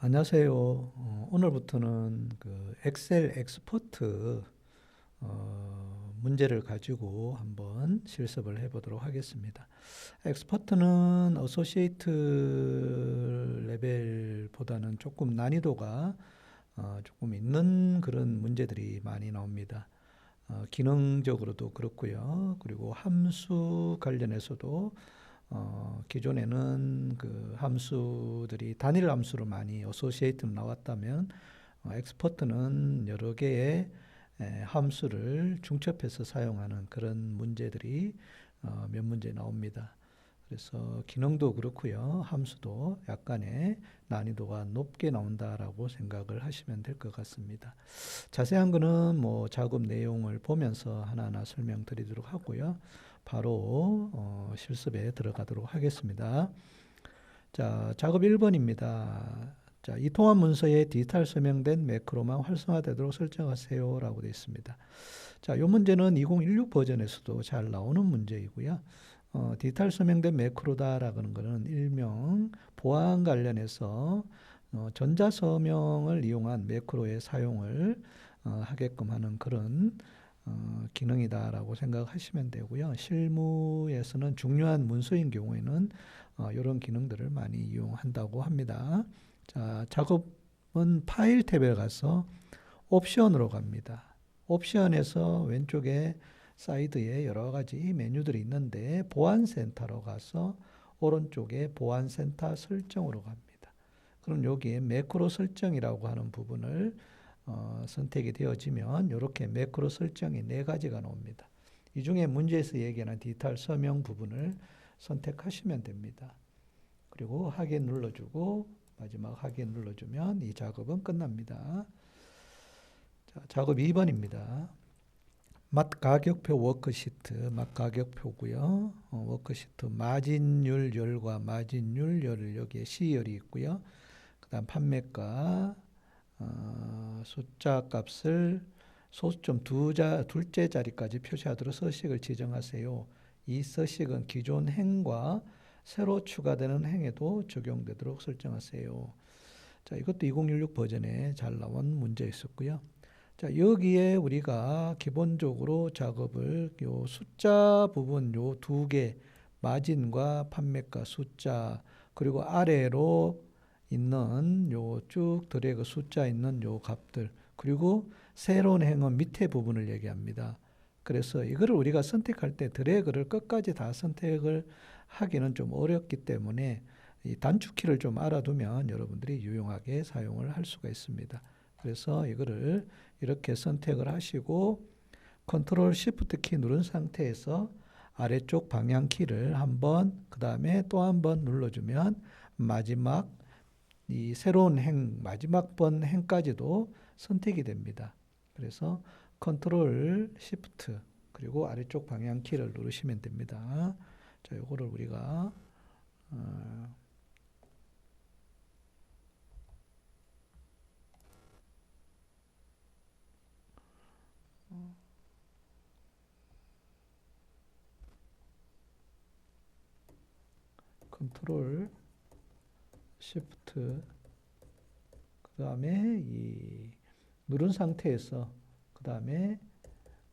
안녕하세요. 오늘부터는 그 엑셀 엑스포트 문제를 가지고 한번 실습을 해보도록 하겠습니다. 엑스포트는 어소시에이트 레벨보다는 조금 난이도가 조금 있는 그런 문제들이 많이 나옵니다. 기능적으로도 그렇고요. 그리고 함수 관련해서도 기존에는 그 함수들이 단일 함수로 많이 어소시에이트 나왔다면 엑스퍼트는 여러 개의 함수를 중첩해서 사용하는 그런 문제들이 몇 문제 나옵니다. 그래서 기능도 그렇고요. 함수도 약간의 난이도가 높게 나온다라고 생각을 하시면 될 것 같습니다. 자세한 거는 뭐 작업 내용을 보면서 하나하나 설명드리도록 하고요. 바로 실습에 들어가도록 하겠습니다. 자, 작업 1번입니다. 자, 이 통합 문서에 디지털 서명된 매크로만 활성화되도록 설정하세요 라고 되어 있습니다. 자, 이 문제는 2016 버전에서도 잘 나오는 문제이고요. 디지털 서명된 매크로다라는 것은 일명 보안 관련해서 전자서명을 이용한 매크로의 사용을 하게끔 하는 그런 기능이다라고 생각하시면 되고요. 실무에서는 중요한 문서인 경우에는 이런 기능들을 많이 이용한다고 합니다. 자, 작업은 파일 탭에 가서 옵션으로 갑니다. 옵션에서 왼쪽에 사이드에 여러 가지 메뉴들이 있는데 보안센터로 가서 오른쪽에 보안센터 설정으로 갑니다. 그럼 여기에 매크로 설정이라고 하는 부분을 선택이 되어지면 이렇게 매크로 설정이 네 가지가 나옵니다. 이 중에 문제에서 얘기하는 디지털 서명 부분을 선택하시면 됩니다. 그리고 확인 눌러주고 마지막 확인 눌러주면 이 작업은 끝납니다. 자, 작업 2번입니다. 맛 가격표 워크시트, 맛 가격표고요. 워크시트 마진율 열과 마진율 열을 여기에 C열이 있고요. 그 다음 판매가 숫자 값을 소수점 둘째 자리까지 표시하도록 서식을 지정하세요. 이 서식은 기존 행과 새로 추가되는 행에도 적용되도록 설정하세요. 자, 이것도 2016 버전에 잘 나온 문제 있었고요. 자, 여기에 우리가 기본적으로 작업을 요 숫자 부분 요 두 개, 마진과 판매가 숫자, 그리고 아래로 있는 요 쭉 드래그 숫자 있는 요 값들, 그리고 새로운 행은 밑에 부분을 얘기합니다. 그래서 이거를 우리가 선택할 때 드래그를 끝까지 다 선택을 하기는 좀 어렵기 때문에 이 단축키를 좀 알아두면 여러분들이 유용하게 사용을 할 수가 있습니다. 그래서 이거를 이렇게 선택을 하시고 컨트롤 시프트 키 누른 상태에서 아래쪽 방향 키를 한번 그 다음에 또 한 번 눌러주면 마지막 이 새로운 행 마지막 번 행까지도 선택이 됩니다. 그래서 컨트롤 시프트 그리고 아래쪽 방향 키를 누르시면 됩니다. 자, 요거를 우리가 컨트롤 시프트 그 다음에 이 누른 상태에서 그 다음에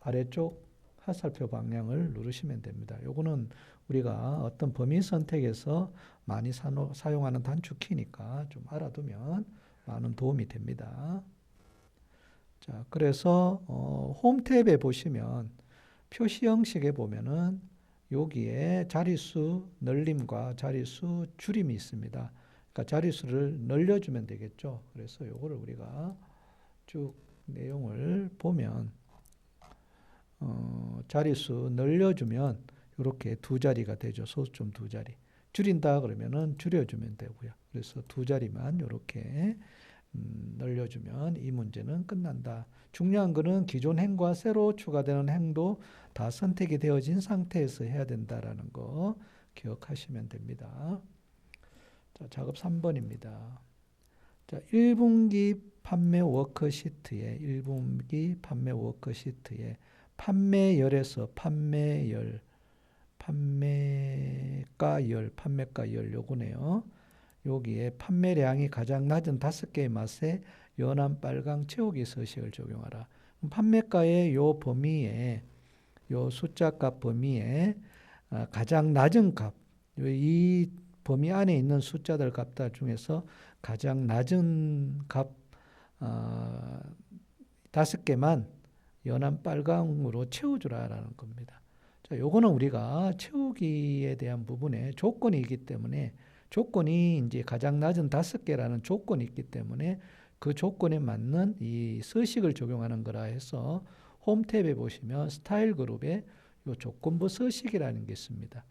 아래쪽 화살표 방향을 누르시면 됩니다. 요거는 우리가 어떤 범위 선택에서 많이 사용하는 단축키니까 좀 알아두면 많은 도움이 됩니다. 자, 그래서 홈 탭에 보시면 표시 형식에 보면은 여기에 자릿수 늘림과 자릿수 줄임이 있습니다. 그러니까 자릿수를 늘려주면 되겠죠. 그래서 요거를 우리가 쭉 내용을 보면 자릿수 늘려주면 이렇게 두 자리가 되죠. 소수점 두 자리. 줄인다 그러면은 줄여주면 되고요. 그래서 두 자리만 이렇게 늘려주면 이 문제는 끝난다. 중요한 거는 기존 행과 새로 추가되는 행도 다 선택이 되어진 상태에서 해야 된다라는 거 기억하시면 됩니다. 자, 작업 3번입니다. 자, 1분기 판매 워크시트에 1분기 판매 워크시트에 판매열에서 판매가 열 요거네요. 여기에 판매량이 가장 낮은 5개의 맛에 연한 빨강 채우기 서식을 적용하라. 판매가의 요 범위에 요 숫자값 범위에 가장 낮은 값, 이 범위 안에 있는 숫자들 값들 중에서 가장 낮은 값 5개만 연한 빨강으로 채워주라라는 겁니다. 자, 요거는 우리가 채우기에 대한 부분에 조건이 있기 때문에 조건이 이제 가장 낮은 5개라는 조건이 있기 때문에 그 조건에 맞는 이 서식을 적용하는 거라 해서 홈 탭에 보시면 스타일 그룹에 요 조건부 서식이라는 게 있습니다.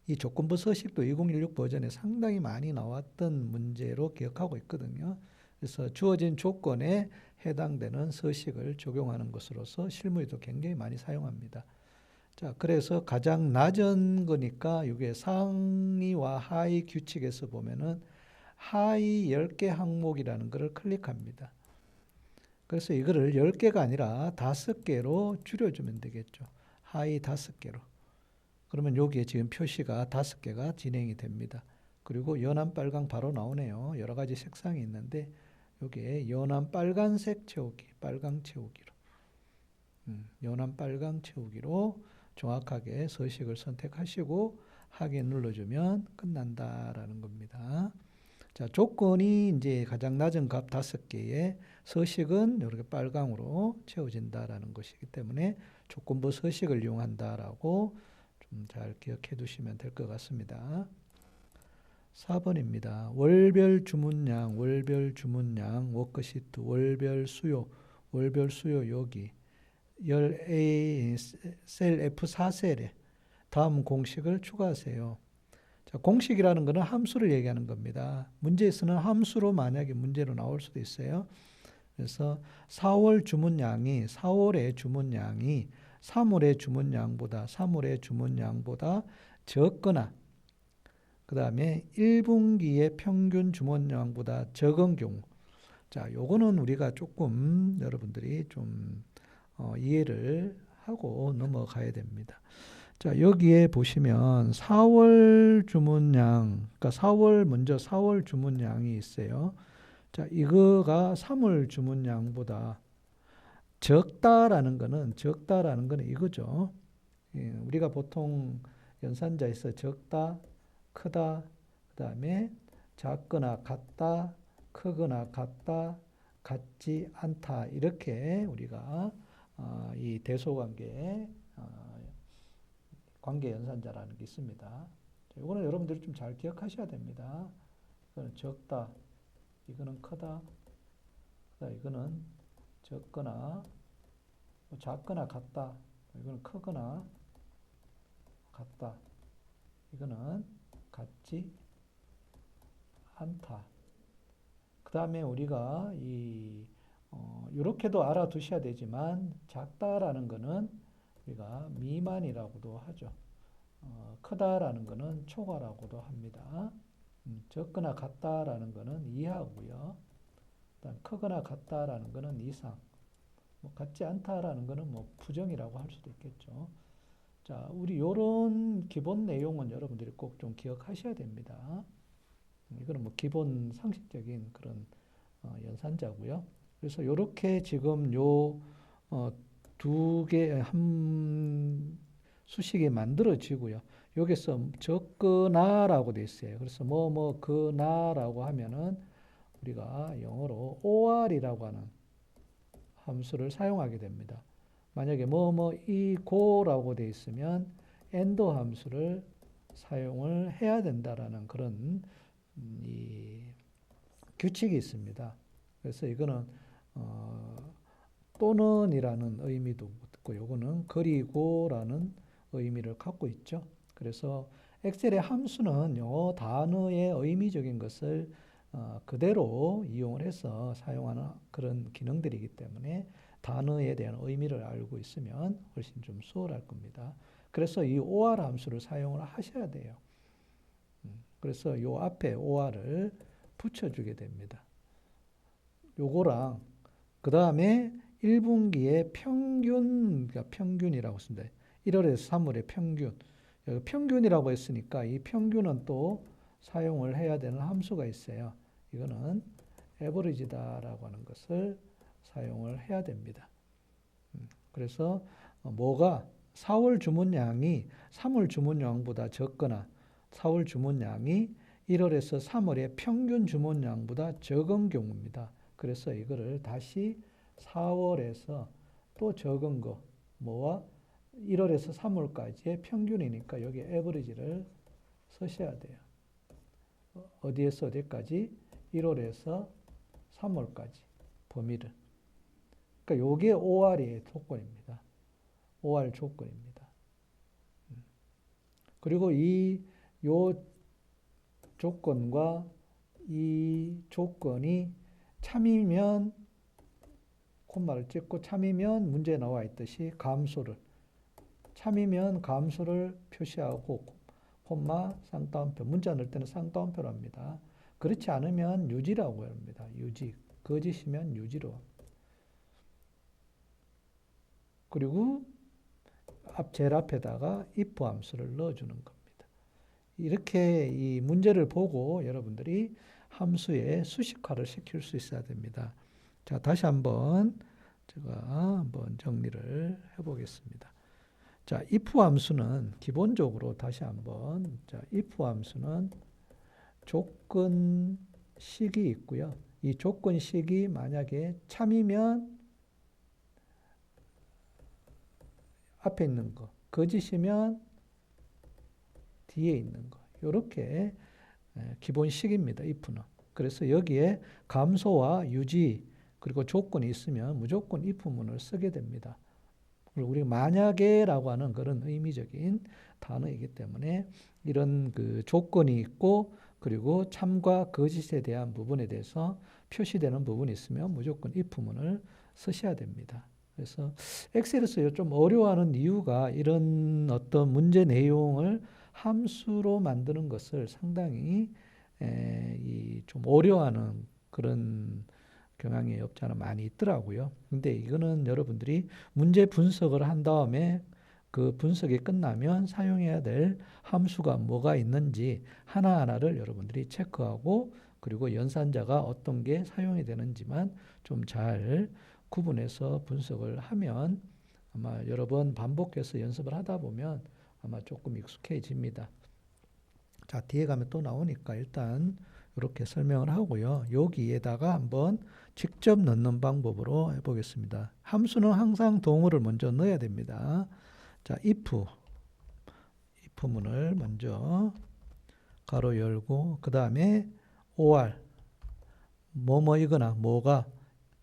이 조건부 서식도 2016 버전에 상당히 많이 나왔던 문제로 기억하고 있거든요. 그래서 주어진 조건에 해당되는 서식을 적용하는 것으로서 실무에도 굉장히 많이 사용합니다. 자, 그래서 가장 낮은 거니까 이게 상위와 하위 규칙에서 보면은 하위 10개 항목이라는 것을 클릭합니다. 그래서 이거를 10개가 아니라 5개로 줄여주면 되겠죠. 하위 5개로. 그러면 여기에 지금 표시가 5개가 진행이 됩니다. 그리고 연한 빨강 바로 나오네요. 여러 가지 색상이 있는데 여기에 연한 빨간색 채우기, 빨강 채우기로. 연한 빨강 채우기로 정확하게 서식을 선택하시고 확인 눌러주면 끝난다라는 겁니다. 자, 조건이 이제 가장 낮은 값 5개에 서식은 이렇게 빨강으로 채워진다라는 것이기 때문에 조건부 서식을 이용한다라고 좀 잘 기억해 두시면 될 것 같습니다. 4번입니다. 월별 주문량, 월별 주문량, 워크시트, 월별 수요 여기 셀 F4셀에 다음 공식을 추가하세요. 자, 공식이라는 것은 함수를 얘기하는 겁니다. 문제에서는 함수로 만약에 문제로 나올 수도 있어요. 그래서 4월의 주문량이 3월의 주문량보다 적거나 그 다음에 1분기의 평균 주문량보다 적은 경우. 자, 요거는 우리가 조금 여러분들이 좀 이해를 하고 넘어가야 됩니다. 자, 여기에 보시면 4월 주문량, 그러니까 4월 주문량이 있어요. 자, 이거가 3월 주문량보다 적다라는 거는 이거죠. 예, 우리가 보통 연산자에서 적다, 크다, 그 다음에 작거나 같다, 크거나 같다, 같지 않다 이렇게 우리가 이 대소관계의 관계 연산자라는 게 있습니다. 이거는 여러분들이 좀 잘 기억하셔야 됩니다. 이거는 적다, 이거는 크다, 이거는 적거나 작거나 같다, 이거는 크거나 같다, 이거는 같지 않다. 그 다음에 우리가 이렇게도 알아두셔야 되지만 작다라는 거는 우리가 미만이라고도 하죠. 크다라는 거는 초과라고도 합니다. 적거나 같다라는 거는 이하고요. 그다음 크거나 같다라는 거는 이상. 같지 않다라는 거는 부정이라고 할 수도 있겠죠. 자, 우리 요런 기본 내용은 여러분들이 꼭 좀 기억하셔야 됩니다. 이거는 기본 상식적인 그런 연산자고요. 그래서 요렇게 지금 요 두 개 한 수식이 만들어지고요. 여기서 적거나라고 돼 있어요. 그래서 그나라고 하면은 우리가 영어로 or이라고 하는 함수를 사용하게 됩니다. 만약에 이고라고 돼 있으면 and 함수를 사용을 해야 된다라는 그런 이 규칙이 있습니다. 그래서 이거는 또는이라는 의미도 있고 요거는 그리고라는 의미를 갖고 있죠. 그래서 엑셀의 함수는 영어 단어의 의미적인 것을 그대로 이용을 해서 사용하는 그런 기능들이기 때문에 단어에 대한 의미를 알고 있으면 훨씬 좀 수월할 겁니다. 그래서 이 or 함수를 사용을 하셔야 돼요. 그래서 요 앞에 or을 붙여주게 됩니다. 요거랑 그 다음에 1분기의 평균, 그러니까 평균이라고 씁니다. 1월에서 3월의 평균. 평균이라고 했으니까 이 평균은 또 사용을 해야 되는 함수가 있어요. 이거는 average다라고 하는 것을 사용을 해야 됩니다. 그래서 뭐가 4월 주문량이 3월 주문량보다 적거나 4월 주문량이 1월에서 3월의 평균 주문량보다 적은 경우입니다. 그래서 이거를 다시 4월에서 또 적은 거, 뭐와 1월에서 3월까지의 평균이니까 여기 average를 쓰셔야 돼요. 어디에서 어디까지? 1월에서 3월까지 범위를. 그러니까 요게 OR의 조건입니다. OR 조건입니다. 그리고 요 조건과 이 조건이 참이면 콤마를 찍고 참이면 문제에 나와 있듯이 감소를 참이면 감소를 표시하고 콤마 쌍따옴표 문자 넣을 때는 쌍따옴표로 합니다. 그렇지 않으면 유지라고 합니다. 유지 거짓이면 유지로. 그리고 제일 앞에다가 if 함수를 넣어주는 겁니다. 이렇게 이 문제를 보고 여러분들이 함수의 수식화를 시킬 수 있어야 됩니다. 자, 다시 한번 제가 한번 정리를 해보겠습니다. 자, if 함수는 기본적으로 다시 한번 if 함수는 조건식이 있고요. 이 조건식이 만약에 참이면 앞에 있는 거, 거짓이면 뒤에 있는 거. 이렇게 기본식입니다. if는. 그래서 여기에 감소와 유지 그리고 조건이 있으면 무조건 if문을 쓰게 됩니다. 그리고 우리 만약에라고 하는 그런 의미적인 단어이기 때문에 이런 그 조건이 있고 그리고 참과 거짓에 대한 부분에 대해서 표시되는 부분이 있으면 무조건 if문을 쓰셔야 됩니다. 그래서 엑셀에서 좀 어려워하는 이유가 이런 어떤 문제 내용을 함수로 만드는 것을 상당히 좀 어려워하는 그런 경향이 없지 않아 많이 있더라고요. 근데 이거는 여러분들이 문제 분석을 한 다음에 그 분석이 끝나면 사용해야 될 함수가 뭐가 있는지 하나하나를 여러분들이 체크하고 그리고 연산자가 어떤 게 사용이 되는지만 좀 잘 구분해서 분석을 하면 아마 여러 번 반복해서 연습을 하다 보면 아마 조금 익숙해집니다. 자, 뒤에 가면 또 나오니까 일단 이렇게 설명을 하고요. 여기에다가 한번 직접 넣는 방법으로 해보겠습니다. 함수는 항상 동물을 먼저 넣어야 됩니다. 자, if문을 먼저 가로 열고 그 다음에 or 뭐뭐이거나 뭐가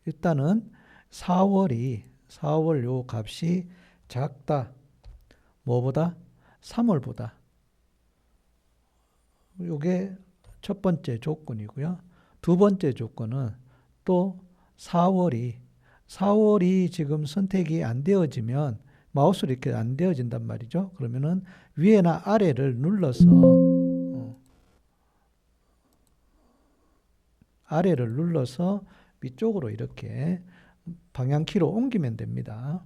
일단은 4월 요 값이 작다. 뭐보다? 3월보다. 요게 첫 번째 조건이고요. 두 번째 조건은 또 4월이 지금 선택이 안 되어지면 마우스로 이렇게 안 되어진단 말이죠. 그러면은 위에나 아래를 눌러서 위쪽으로 이렇게 방향키로 옮기면 됩니다.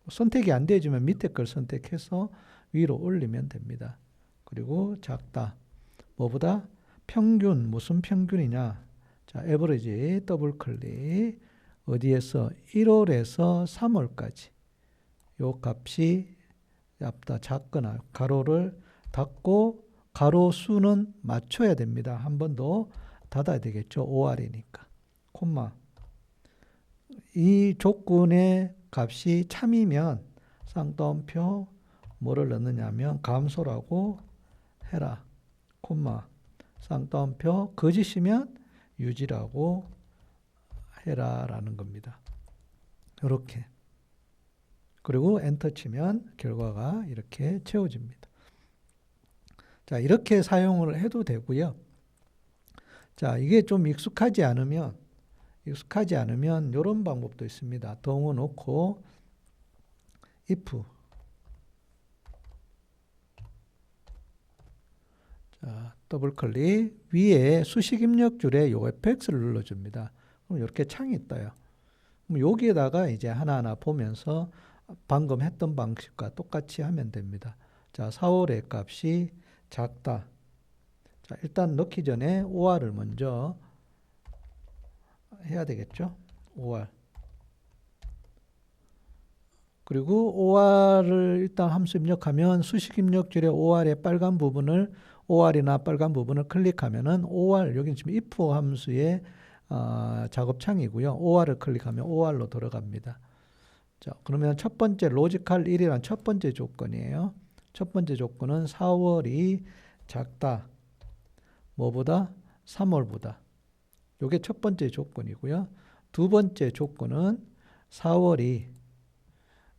선택이 안 되어지면 밑에 걸 선택해서 위로 올리면 됩니다. 그리고 작다. 뭐보다? 평균. 무슨 평균이냐? 자, 에버리지 더블 클릭. 어디에서? 1월에서 3월까지. 요 값이 작거나 가로를 닫고 가로 수는 맞춰야 됩니다. 한 번 더 닫아야 되겠죠. OR이니까. 콤마. 이 조건의 값이 참이면 쌍따옴표 뭐를 넣느냐면 감소라고 해라. 콤마. 쌍따옴표 거짓이면 유지라고 해라 라는 겁니다. 이렇게. 그리고 엔터 치면 결과가 이렇게 채워집니다. 자, 이렇게 사용을 해도 되고요. 자, 이게 좀 익숙하지 않으면 이런 방법도 있습니다. 동호 놓고 if 자, 더블 클릭 위에 수식 입력줄에 요 FX를 눌러줍니다. 그럼 이렇게 창이 떠요. 그럼 여기에다가 이제 하나하나 보면서 방금 했던 방식과 똑같이 하면 됩니다. 자, 4월의 값이 작다. 자, 일단 넣기 전에 OR을 먼저 해야 되겠죠. OR. 그리고 OR을 일단 함수 입력하면 수식 입력줄의 OR의 빨간 부분을 OR이나 빨간 부분을 클릭하면은 OR, 여기는 지금 if 함수의 작업창이고요. OR을 클릭하면 OR로 들어갑니다. 자, 그러면 첫 번째 로지컬 1이란 첫 번째 조건이에요. 첫 번째 조건은 4월이 작다. 뭐보다? 3월보다. 요게 첫 번째 조건이고요. 두 번째 조건은 4월이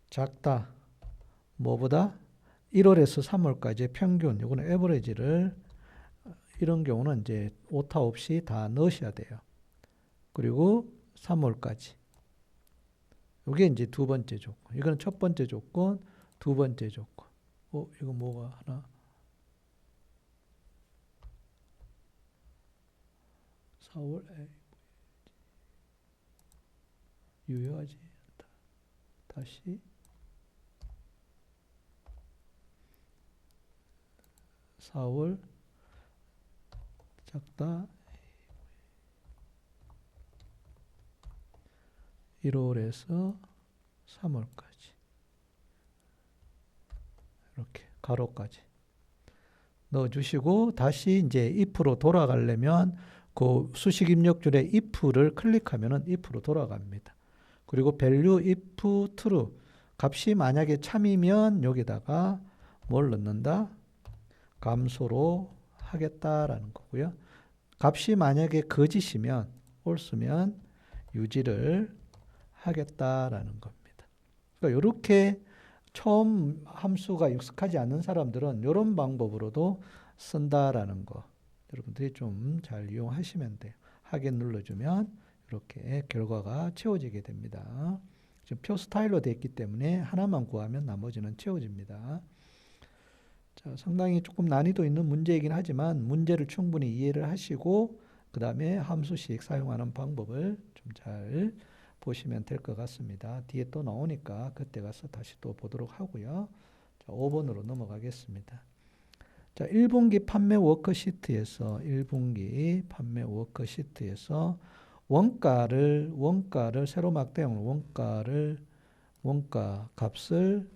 작다. 뭐보다? 1월에서 3월까지의 평균, 요거는 에버리지를 이런 경우는 이제 오타 없이 다 넣으셔야 돼요. 그리고 3월까지. 요게 이제 두 번째 조건. 이거는 첫 번째 조건, 두 번째 조건. 이거 뭐가 하나? 4월 유효하지. 다시 4월 작다. 1월에서 3월까지. 이렇게 가로까지 넣어주시고 다시 이제 if로 돌아가려면 그 수식 입력줄에 if를 클릭하면은 if로 돌아갑니다. 그리고 value if true 값이 만약에 참이면 여기다가 뭘 넣는다? 감소로 하겠다라는 거고요. 값이 만약에 거짓이면 false면 유지를 하겠다라는 겁니다. 그러니까 이렇게 처음 함수가 익숙하지 않는 사람들은 이런 방법으로도 쓴다라는 거 여러분들이 좀 잘 이용하시면 돼요. 확인 눌러주면 이렇게 결과가 채워지게 됩니다. 지금 표 스타일로 되어 있기 때문에 하나만 구하면 나머지는 채워집니다. 자, 상당히 조금 난이도 있는 문제이긴 하지만 문제를 충분히 이해를 하시고 그 다음에 함수식 사용하는 방법을 좀 잘 보시면 될 것 같습니다. 뒤에 또 나오니까 그때 가서 다시 또 보도록 하고요. 자, 5번으로 넘어가겠습니다. 자, 1분기 판매 워크시트에서 1분기 판매 워크시트에서 원가를 세로막대형으로 원가 값을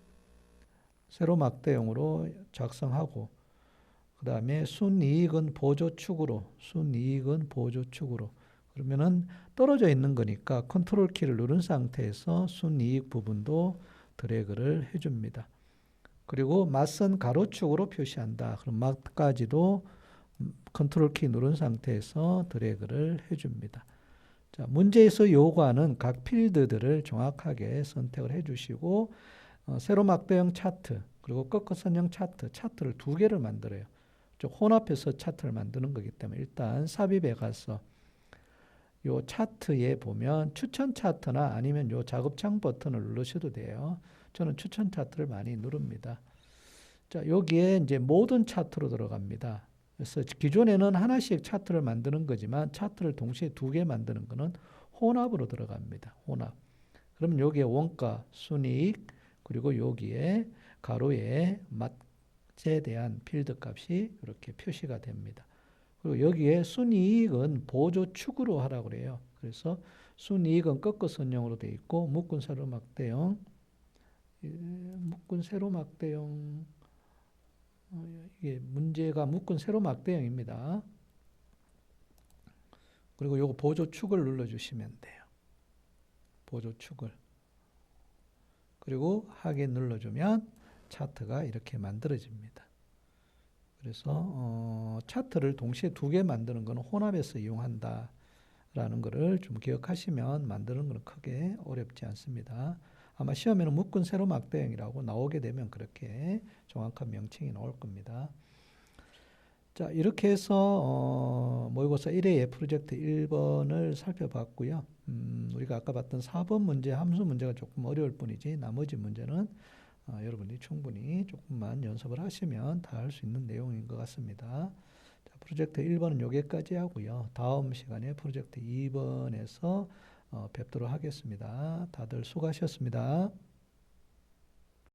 세로막대형으로 작성하고 그 다음에 순이익은 보조축으로 그러면은 떨어져 있는 거니까 컨트롤 키를 누른 상태에서 순이익 부분도 드래그를 해줍니다. 그리고 맞선 가로축으로 표시한다. 그럼 막까지도 컨트롤 키 누른 상태에서 드래그를 해줍니다. 자, 문제에서 요구하는 각 필드들을 정확하게 선택을 해주시고 세로막대형 차트 그리고 꺾어선형 차트를 두 개를 만들어요. 혼합해서 차트를 만드는 거기 때문에 일단 삽입에 가서 요 차트에 보면 추천 차트나 아니면 요 작업창 버튼을 누르셔도 돼요. 저는 추천 차트를 많이 누릅니다. 자, 여기에 이제 모든 차트로 들어갑니다. 그래서 기존에는 하나씩 차트를 만드는 거지만 차트를 동시에 두 개 만드는 거는 혼합으로 들어갑니다. 혼합. 그러면 여기에 원가, 순이익, 그리고 여기에 가로에 맛에 대한 필드 값이 이렇게 표시가 됩니다. 그리고 여기에 순이익은 보조축으로 하라고 그래요. 그래서 순이익은 꺾어선형으로 되어 있고 묶은 세로막대형 이게 문제가 묶은 세로막대형입니다. 그리고 요거 보조축을 눌러주시면 돼요. 보조축을. 그리고 확인 눌러주면 차트가 이렇게 만들어집니다. 그래서 차트를 동시에 두 개 만드는 것은 혼합해서 이용한다 라는 것을 좀 기억하시면 만드는 것은 크게 어렵지 않습니다. 아마 시험에는 묶은 세로막대형이라고 나오게 되면 그렇게 정확한 명칭이 나올 겁니다. 자, 이렇게 해서 모의고사 1회 프로젝트 1번을 살펴봤고요. 우리가 아까 봤던 4번 문제, 함수 문제가 조금 어려울 뿐이지 나머지 문제는 여러분이 충분히 조금만 연습을 하시면 다 할 수 있는 내용인 것 같습니다. 자, 프로젝트 1번은 여기까지 하고요. 다음 시간에 프로젝트 2번에서 뵙도록 하겠습니다. 다들 수고하셨습니다.